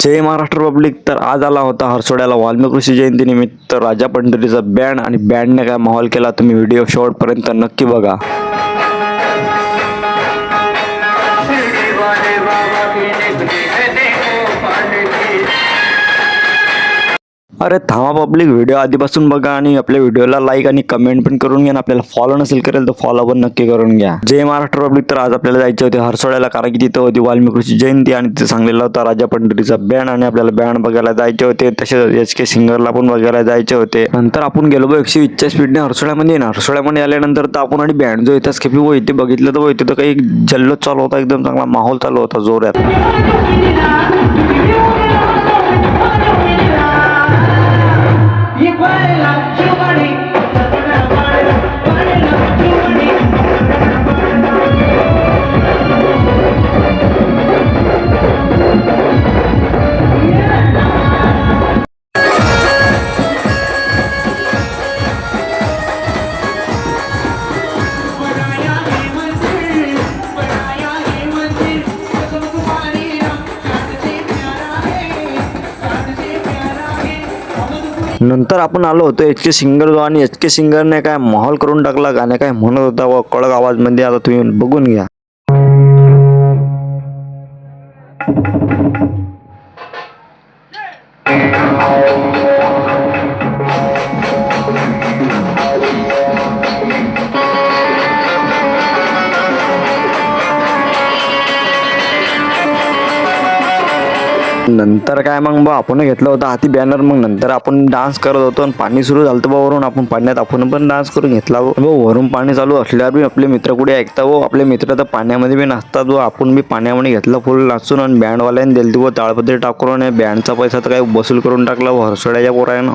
जय Maharashtra public. तर आज आला होता हरसोड्याला वाल्मिकी ऋषी जयंती निमित्त राजा पंढरीचा बँड आणि बँडने काय माहोल केला. तुम्ही व्हिडिओ शेवटपर्यंत नक्की बघा. अरे थांबा पब्लिक, व्हिडिओ आधीपासून बघा आणि आपल्या व्हिडिओला लाईक आणि कमेंट पण करून घ्या. आपल्याला फॉलो नसेल करेल तर फॉलो पण नक्की करून घ्या. जय महाराष्ट्र पब्लिक. तर आज आपल्याला जायचे होते हरसोड्याला, कारण की तिथं होती वाल्मिकी ऋषी जयंती आणि तिथे सांगलेला होता राजा पंढरीचा बँड आणि आपल्याला बँड बघायला जायचे होते. तसेच HK सिंगरला पण बघायला जायचे होते. नंतर आपण गेलो 120च्या स्पीडने हरसोड्यामध्ये. हरसोड्यामध्ये आल्यानंतर तर आपण आणि बँड जो इथं स्केपी व इथे बघितलं तर इथे तर काही जल्लोष चालू होता, एकदम चांगला माहोल चालू होता जोरात. नंतर आपण आलो होतो HK सिंगर जो, आणि HK सिंगरने काय माहोल करून टाकला. गाणे काय म्हणत होता व कडक आवाज मध्ये. आता तुम्ही बघून घ्या. नंतर काय मग बा आपण घेतलं होतं हाती बॅनर. मग नंतर आपण डान्स करत होतो आणि पाणी सुरू झालं बा वरून. आपण पाण्यात आपण पण डान्स करून घेतला व वरून पाणी चालू असल्यावर बी आपले मित्र कुठे ऐकता व आपले मित्र तर पाण्यामध्ये बी नाचतात व आपण बी पाण्यामध्ये घेतला फुल नाचून. आणि बँडवाल्याने दिलती व ताळपत्री टाकून आणि बँडचा पैसा तर काही वसूल करून टाकला व हरसोड्याच्या पोरानं.